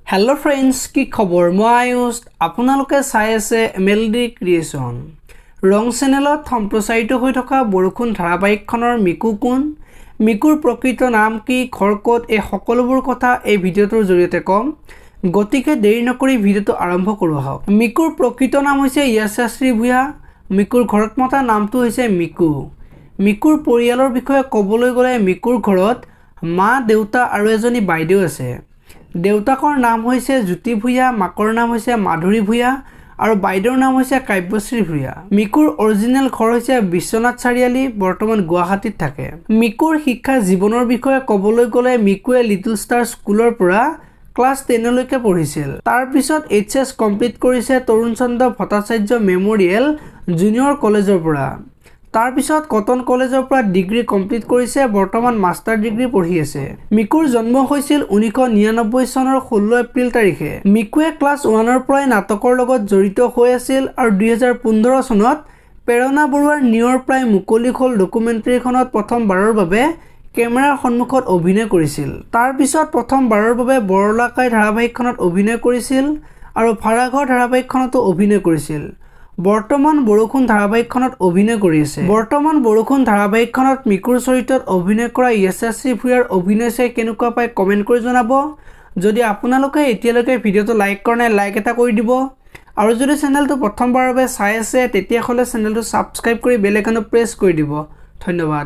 hello friends की खबर मैं आयुष आपनालोके चाই আছে এমএলডি ক্ৰিয়েশ্যন ৰং চেনেলত সম্প্ৰচাৰিত হৈ থকা বৰষুণ ধাৰাবাহিকখনৰ মিকু কোন মিকুৰ প্ৰকৃত নাম কি খৰকত এই সকলোবোৰ কথা এই ভিডিঅ'টোৰ জৰিয়তে কম গতিকে দেৰি নকৰি ভিডিঅ'টো আৰম্ভ কৰোঁ আহক মিকুৰ প্ৰকৃত নাম হৈছে য়াশাশ্ৰী ভূঞা মিকুৰ ঘৰত মতা নামটো হৈছে মিকু মিকুৰ পৰিয়ালৰ বিষয়ে ক'বলৈ গ'লে মিকুৰ ঘৰত মা দেউতা আৰু এজনী বাইদেউ আছে দেউতাকৰ নাম হৈছে জ্যোতি ভূঞা মাকৰ নাম হৈছে মাধুৰী ভূঞা আৰু বাইদেউৰ নাম হৈছে কাব্যশ্ৰী ভূঞা মিকুৰ অৰিজিনেল ঘৰ হৈছে বিশ্বনাথ চাৰিআলি বৰ্তমান গুৱাহাটীত থাকে মিকুৰ শিক্ষা জীৱনৰ বিষয়ে ক'বলৈ গ'লে মিকুৱে লিটল ষ্টাৰ স্কুলৰ পৰা ক্লাছ 10 লৈকে পঢ়িছিল তাৰ পিছত এইচএছ কমপ্লিট কৰিছে তৰুণ চন্দ্ৰ ভট্টাচাৰ্য মেমৰিয়েল জুনিয়ৰ কলেজৰ পৰা তাৰ পিছত কটন কলেজৰ পৰা ডিগ্ৰী কমপ্লিট কৰিছে বৰ্তমান মাষ্টাৰ ডিগ্ৰী পঢ়ি আছে মিকুৰ জন্ম হৈছিল 1999 চনৰ 16 এপ্ৰিল তাৰিখে মিকুৱে ক্লাছ 1 ৰ পৰাই নাটকৰ লগত জড়িত হৈ আছিল আৰু 2015 চনত প্ৰেৰণা বৰুৱাৰ নিউৰ প্ৰায় মুকলি হ'ল ডকুমেণ্টাৰীখনত প্ৰথমবাৰৰ বাবে কেমেৰাৰ সন্মুখত অভিনয় কৰিছিল তাৰ পিছত প্ৰথমবাৰৰ বাবে বৰলাকাই ধাৰাবাহিকখনত অভিনয় কৰিছিল আৰু ভাড়াঘৰ ধাৰাবাহিকখনতো অভিনয় কৰিছিল বৰ্তমান বৰষুণ ধাৰাবাহিকখনত অভিনয় কৰি আছে বৰ্তমান বৰষুণ ধাৰাবাহিকখনত মিকুৰ চৰিত্ৰত অভিনয় কৰা য়াশাশ্ৰী ভূঞাৰ অভিনয় চাই কেনেকুৱা পায় কমেন্ট কৰি জনাব যদি আপোনালোকে এতিয়ালৈকে ভিডিঅ'টো লাইক কৰা নাই লাইক এটা কৰি দিব আৰু যদি চেনেলটো প্ৰথমবাৰৰ বাবে চাই আছে তেতিয়াহ'লে চেনেলটো সাবস্ক্ৰাইব কৰি বেল আইকনটো প্ৰেছ কৰি দিব ধন্যবাদ